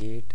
8۔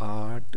8